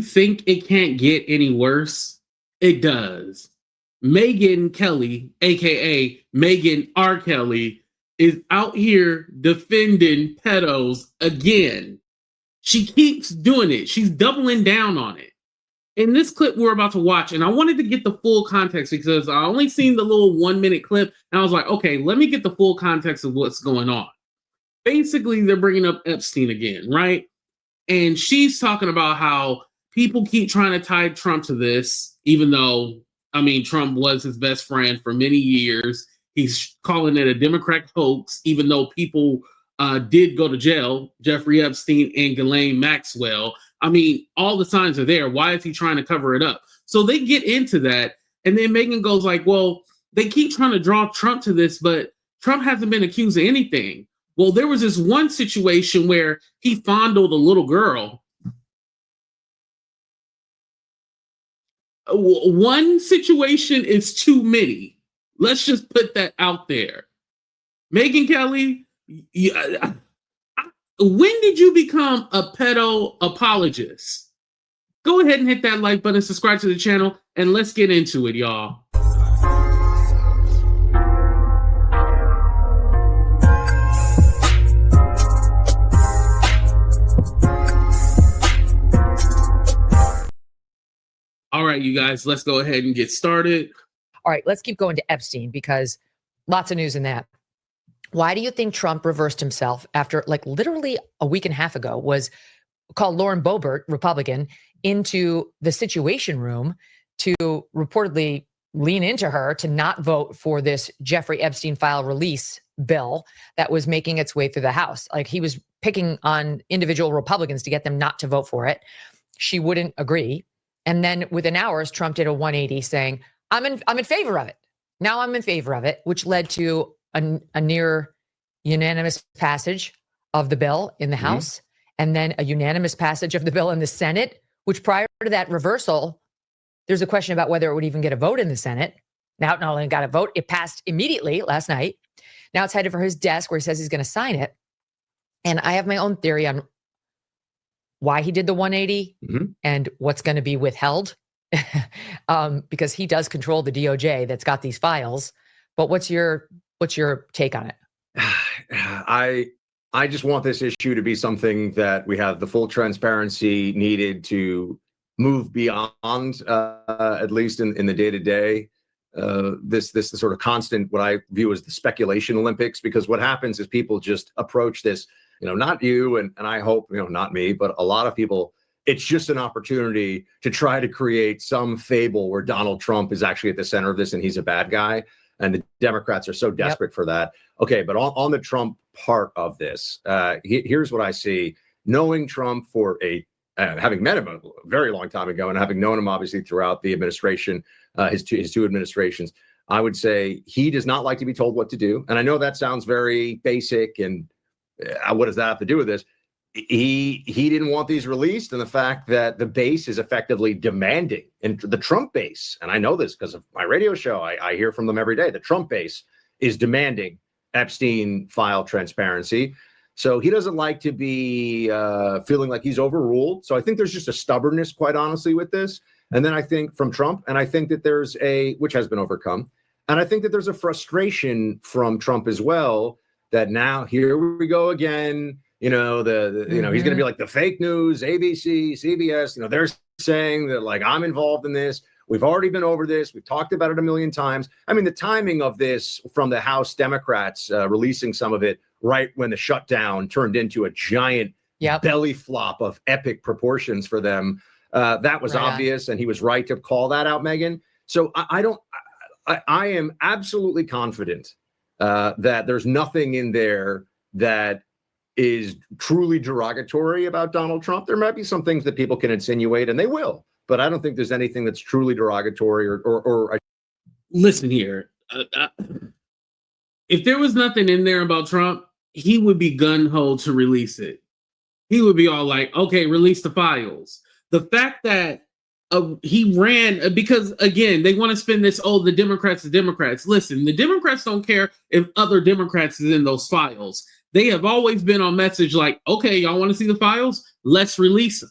think it can't get any worse, it does. Megyn Kelly, aka Megyn R. Kelly, is out here defending pedos again. She keeps doing it. She's doubling down on it. In this clip we're about to watch, and I wanted to get the full context because I only seen the little 1 minute clip, and I was like, okay, let me get the full context of what's going on. Basically, they're bringing up Epstein again, right? And she's talking about how people keep trying to tie Trump to this, even though, I mean, Trump was his best friend for many years. He's calling it a Democrat hoax, even though people did go to jail, Jeffrey Epstein and Ghislaine Maxwell. I mean, all the signs are there. Why is he trying to cover it up? So they get into that. And then Megyn goes like, well, they keep trying to draw Trump to this, but Trump hasn't been accused of anything. Well, there was this one situation where he fondled a little girl. One situation is too many. Let's just put that out there. Megyn Kelly, when did you become a pedo apologist? Go ahead and hit that like button, subscribe to the channel, and let's get into it, y'all. All right, you guys, let's go ahead and get started. All right, let's keep going to Epstein because lots of news in that. Why do you think Trump reversed himself after like literally a week and a half ago was called Lauren Boebert, Republican, into the Situation Room to reportedly lean into her to not vote for this Jeffrey Epstein file release bill that was making its way through the House? Like he was picking on individual Republicans to get them not to vote for it. She wouldn't agree. And then within hours, Trump did a 180 saying, I'm in favor of it. Now I'm in favor of it, which led to a near unanimous passage of the bill in the House, and then a unanimous passage of the bill in the Senate, which prior to that reversal, there's a question about whether it would even get a vote in the Senate. Now it not only got a vote, it passed immediately last night. Now it's headed for his desk where he says he's going to sign it. And I have my own theory on why he did the 180 and what's going to be withheld. Because he does control the DOJ that's got these files. But what's your take on it? I just want this issue to be something that we have the full transparency needed to move beyond, at least in the day-to-day. This sort of constant, what I view as the speculation Olympics, because what happens is people just approach this, not you and I hope, not me, but a lot of people. It's just an opportunity to try to create some fable where Donald Trump is actually at the center of this and he's a bad guy. And the Democrats are so desperate for that. Okay, but on the Trump part of this, here's what I see. Knowing Trump for having met him a very long time ago and having known him obviously throughout the administration, his two administrations, I would say he does not like to be told what to do. And I know that sounds very basic and what does that have to do with this? He didn't want these released, and the fact that the base is effectively demanding, and the Trump base, and I know this because of my radio show, I hear from them every day, the Trump base is demanding Epstein file transparency. So he doesn't like to be feeling like he's overruled. So I think there's just a stubbornness, quite honestly, with this. And then I think from Trump, and I think that there's which has been overcome, and I think that there's a frustration from Trump as well, that now here we go again. He's going to be like the fake news, ABC, CBS, they're saying that like I'm involved in this. We've already been over this. We've talked about it a million times. I mean, the timing of this from the House Democrats releasing some of it right when the shutdown turned into a giant belly flop of epic proportions for them. That was obvious. And he was right to call that out, Megyn. So I am absolutely confident that there's nothing in there that is truly derogatory about Donald Trump. There might be some things that people can insinuate, and they will, but I don't think there's anything that's truly derogatory or Listen here. If there was nothing in there about Trump, he would be gun-ho to release it. He would be all like, okay, release the files. The fact that he ran, because again, they want to spin this, the Democrats. Listen, the Democrats don't care if other Democrats is in those files. They have always been on message like, okay, y'all want to see the files? Let's release them.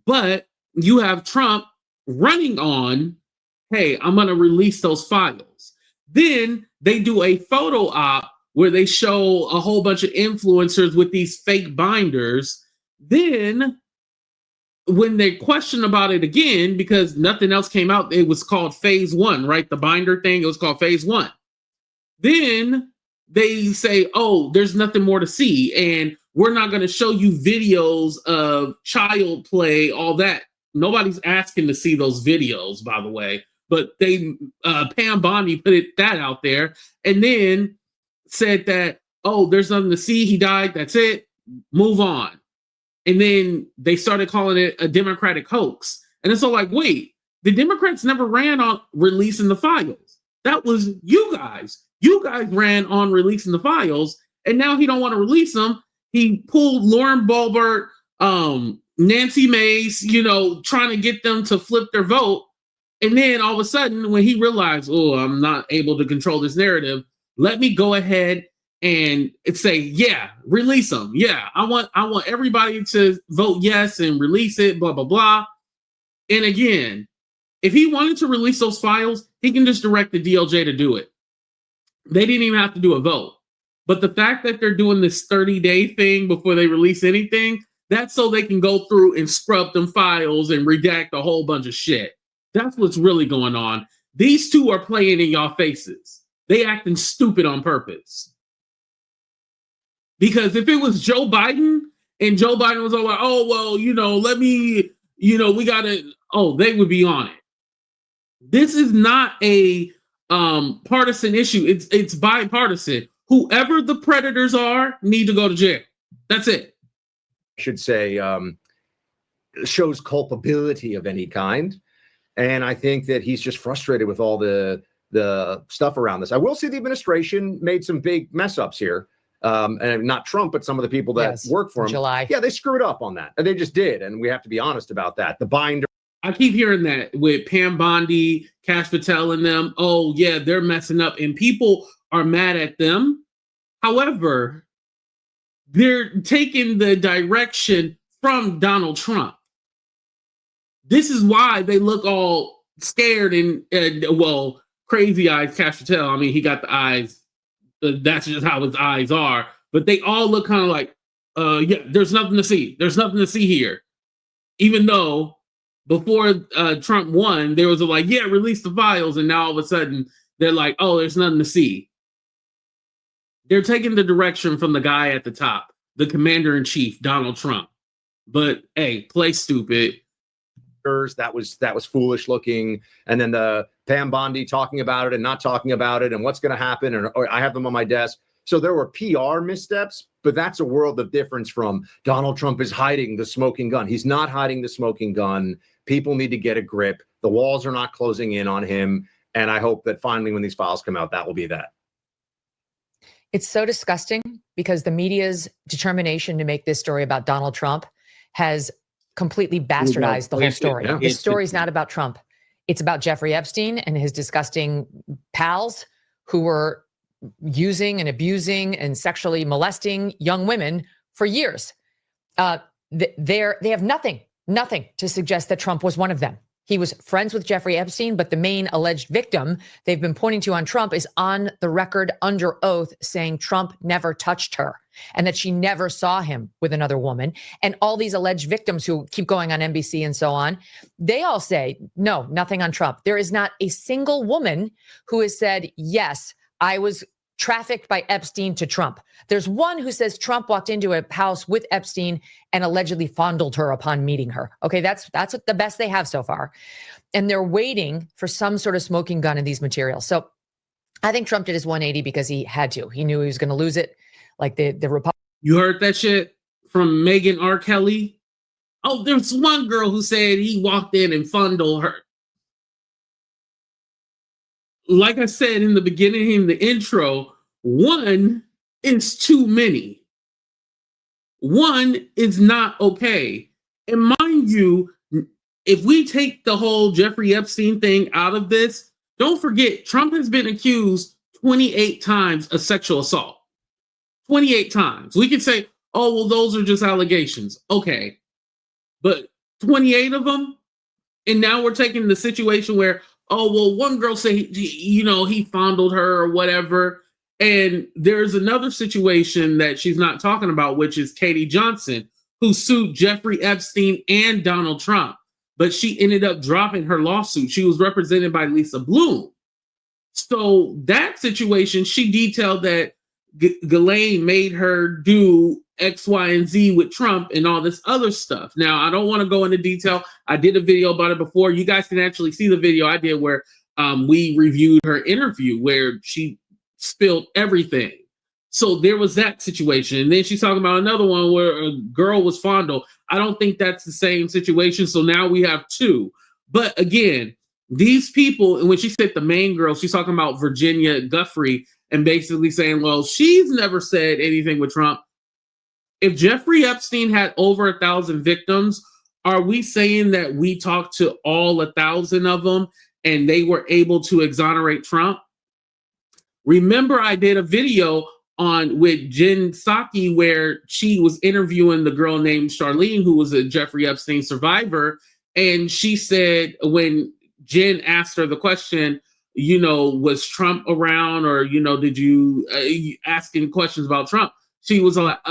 But you have Trump running on, hey, I'm going to release those files. Then they do a photo op where they show a whole bunch of influencers with these fake binders. Then when they question about it again, because nothing else came out, it was called phase one, right? The binder thing, it was called phase one. Then they say, oh, there's nothing more to see. And we're not going to show you videos of child play, all that. Nobody's asking to see those videos, by the way. But they, Pam Bondi put that out there and then said that, oh, there's nothing to see. He died. That's it. Move on. And then they started calling it a Democratic hoax. And it's all like, wait, the Democrats never ran on releasing the files. That was you guys. You guys ran on releasing the files. And now he don't want to release them. He pulled Lauren Boebert, Nancy Mace, trying to get them to flip their vote. And then all of a sudden, when he realized, oh, I'm not able to control this narrative, let me go ahead and say, yeah, release them. Yeah, I want everybody to vote yes and release it, blah, blah, blah. And again, if he wanted to release those files, he can just direct the DOJ to do it. They didn't even have to do a vote. But the fact that they're doing this 30-day thing before they release anything, that's so they can go through and scrub them files and redact a whole bunch of shit. That's what's really going on. These two are playing in y'all faces. They acting stupid on purpose. Because if it was Joe Biden and Joe Biden was all like, oh, well, let me, we got to, they would be on it. This is not a partisan issue. It's bipartisan. Whoever the predators are need to go to jail. That's it. I should say shows culpability of any kind. And I think that he's just frustrated with all the stuff around this. I will say the administration made some big mess ups here. And not Trump, but some of the people that work for him. July. Yeah, they screwed up on that. And they just did. And we have to be honest about that. The binder. I keep hearing that with Pam Bondi, Kash Patel and them. Oh, yeah, they're messing up. And people are mad at them. However, they're taking the direction from Donald Trump. This is why they look all scared and crazy eyes, Kash Patel. I mean, he got the eyes. That's just how his eyes are. But they all look kind of like, yeah, there's nothing to see. There's nothing to see here. Even though before Trump won, there was yeah, release the files. And now all of a sudden they're like, oh, there's nothing to see. They're taking the direction from the guy at the top, the commander-in-chief, Donald Trump. But hey, play stupid. That was foolish looking. And then the Pam Bondi talking about it and not talking about it and what's going to happen. And I have them on my desk. So there were PR missteps, but that's a world of difference from Donald Trump is hiding the smoking gun. He's not hiding the smoking gun. People need to get a grip. The walls are not closing in on him. And I hope that finally when these files come out, that will be that. It's so disgusting because the media's determination to make this story about Donald Trump has completely bastardized the whole story. Yeah. This story is not about Trump. It's about Jeffrey Epstein and his disgusting pals who were using and abusing and sexually molesting young women for years. They have nothing to suggest that Trump was one of them. He was friends with Jeffrey Epstein, but the main alleged victim they've been pointing to on Trump is on the record under oath saying Trump never touched her and that she never saw him with another woman. And all these alleged victims who keep going on NBC and so on, they all say, no, nothing on Trump. There is not a single woman who has said, yes, I was trafficked by Epstein to Trump. There's one who says Trump walked into a house with Epstein and allegedly fondled her upon meeting her. Okay, that's the best they have so far. And they're waiting for some sort of smoking gun in these materials. So I think Trump did his 180 because he had to. He knew he was going to lose it. Like the Republicans. You heard that shit from Megyn R. Kelly? Oh, there's one girl who said he walked in and fondled her. Like I said in the beginning, in the intro, one is too many. One is not okay. And mind you, if we take the whole Jeffrey Epstein thing out of this, don't forget, Trump has been accused 28 times of sexual assault. 28 times. We could say, oh, well, those are just allegations. Okay. But 28 of them. And now we're taking the situation where, oh, well, one girl said, he fondled her or whatever. And there's another situation that she's not talking about, which is Katie Johnson, who sued Jeffrey Epstein and Donald Trump. But she ended up dropping her lawsuit. She was represented by Lisa Bloom. So that situation, she detailed that Ghislaine made her do X, Y, and Z with Trump and all this other stuff. Now, I don't want to go into detail. I did a video about it before. You guys can actually see the video I did where we reviewed her interview where she spilled everything. So there was that situation. And then she's talking about another one where a girl was fondled. I don't think that's the same situation. So now we have two. But again, these people, and when she said the main girl, she's talking about Virginia Giuffre and basically saying, well, she's never said anything with Trump. If Jeffrey Epstein had over 1,000 victims, are we saying that we talked to all 1,000 of them and they were able to exonerate Trump? Remember, I did a video with Jen Psaki where she was interviewing the girl named Charlene, who was a Jeffrey Epstein survivor. And she said, when Jen asked her the question, was Trump around, or, did you asking questions about Trump? She was like, I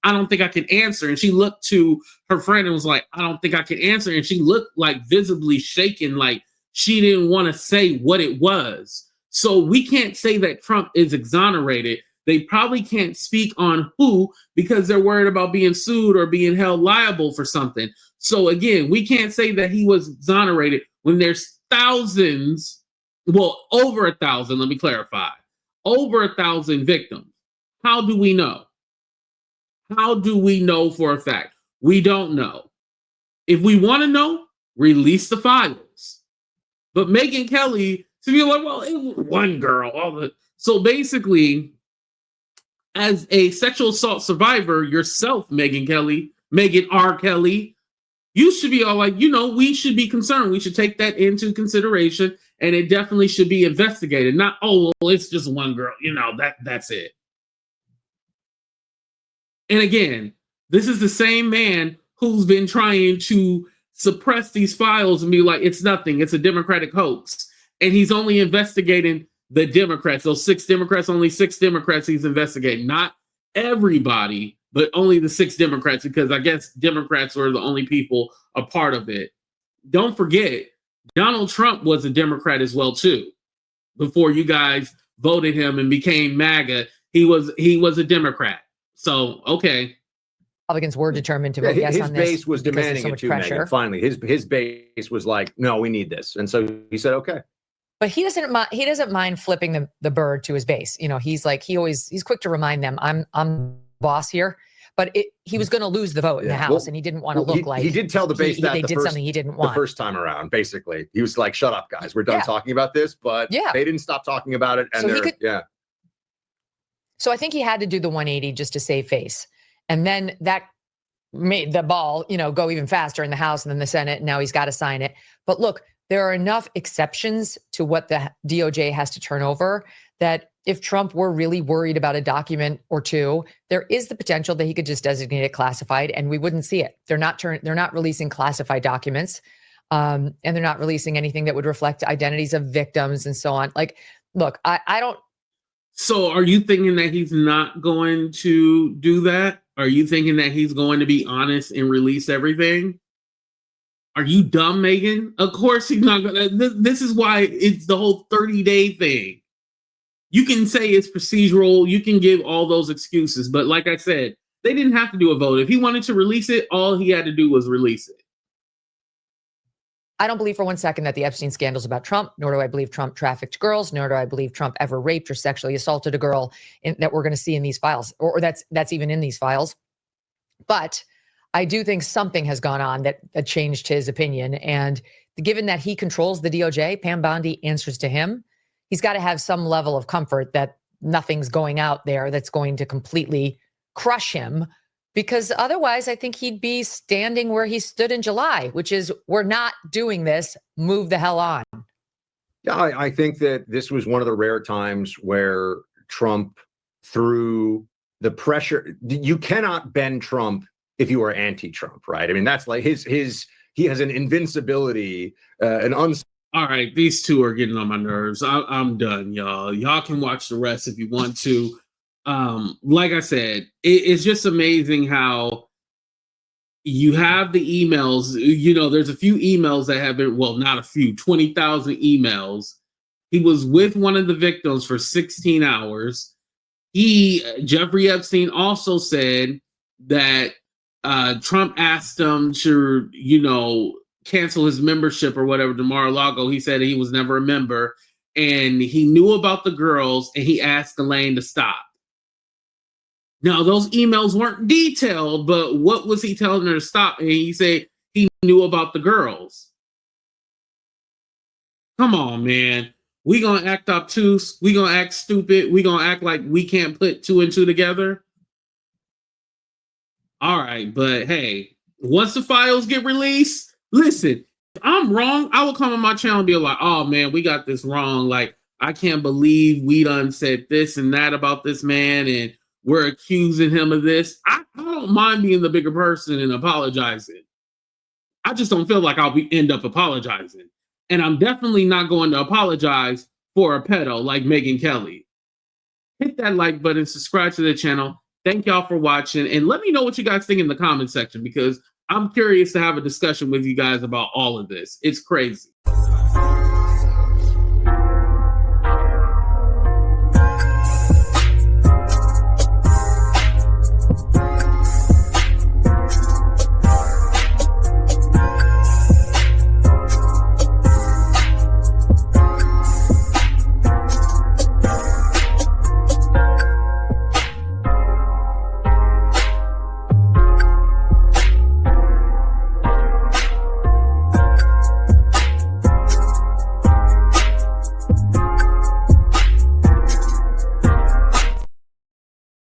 don't think I can answer. And she looked to her friend and was like, I don't think I can answer. And she looked like visibly shaken, like she didn't want to say what it was. So we can't say that Trump is exonerated. They probably can't speak on who because they're worried about being sued or being held liable for something. So again, we can't say that he was exonerated when there's thousands, over 1,000, let me clarify, over 1,000 victims. How do we know? How do we know for a fact? We don't know. If we want to know, release the files. But Megyn Kelly, to be like, well, it was one girl. So basically, as a sexual assault survivor yourself, Megyn Kelly, Megyn R. Kelly, you should be all like, we should be concerned. We should take that into consideration, and it definitely should be investigated. Not, oh, well, it's just one girl. That's it. And again, this is the same man who's been trying to suppress these files and be like, it's nothing. It's a Democratic hoax. And he's only investigating the Democrats. Those 6 Democrats, only 6 Democrats he's investigating. Not everybody, but only the 6 Democrats, because I guess Democrats were the only people a part of it. Don't forget, Donald Trump was a Democrat as well, too. Before you guys voted him and became MAGA, he was a Democrat. So, okay. Republicans were determined to vote yes on this. His base was demanding it too, Megyn. Finally, his base was like, no, we need this. And so he said, okay. But he doesn't mind flipping the bird to his base. He's quick to remind them, I'm boss here. But he was going to lose the vote in the House, and he didn't want to look like he did tell the base that they did something he didn't want the first time around. Basically, he was like, "Shut up, guys, we're done talking about this." But they didn't stop talking about it, and so So I think he had to do the 180 just to save face, and then that made the ball, go even faster in the House and then the Senate. And now he's got to sign it. But look, there are enough exceptions to what the DOJ has to turn over that if Trump were really worried about a document or two, there is the potential that he could just designate it classified and we wouldn't see it. They're not releasing classified documents, and they're not releasing anything that would reflect identities of victims and so on. Like, look, I don't. So are you thinking that he's not going to do that? Are you thinking that he's going to be honest and release everything? Are you dumb, Megyn? Of course he's not going to. This is why it's the whole 30-day thing. You can say it's procedural. You can give all those excuses. But like I said, they didn't have to do a vote. If he wanted to release it, all he had to do was release it. I don't believe for one second that the Epstein scandal is about Trump, nor do I believe Trump trafficked girls, nor do I believe Trump ever raped or sexually assaulted a girl that we're going to see in these files, or that's even in these files. But I do think something has gone on that changed his opinion. And given that he controls the DOJ, Pam Bondi answers to him, he's got to have some level of comfort that nothing's going out there that's going to completely crush him. Because otherwise, I think he'd be standing where he stood in July, which is, we're not doing this, move the hell on. Yeah, I think that this was one of the rare times where Trump, through the pressure, you cannot bend Trump if you are anti-Trump, right? I mean, that's like he has an invincibility, an All right, these two are getting on my nerves. I'm done, y'all. Y'all can watch the rest if you want to. Like I said, it's just amazing how you have the emails. You know, there's a few emails that have been, well, not a few, 20,000 emails. He was with one of the victims for 16 hours. Jeffrey Epstein also said that Trump asked him to, cancel his membership or whatever to Mar-a-Lago. He said he was never a member, and he knew about the girls, and he asked Elaine to stop. Now, those emails weren't detailed, but what was he telling her to stop? And he said he knew about the girls. Come on, man. We gonna act obtuse. We gonna act stupid. We gonna act like we can't put two and two together. All right, but hey, once the files get released, listen, if I'm wrong, I will come on my channel and be like, oh man, we got this wrong. Like, I can't believe we done said this and that about this man, and we're accusing him of this. I don't mind being the bigger person and apologizing. I just don't feel like I'll end up apologizing. And I'm definitely not going to apologize for a pedo like Megyn Kelly. Hit that like button, subscribe to the channel. Thank y'all for watching. And let me know what you guys think in the comment section, because I'm curious to have a discussion with you guys about all of this. It's crazy.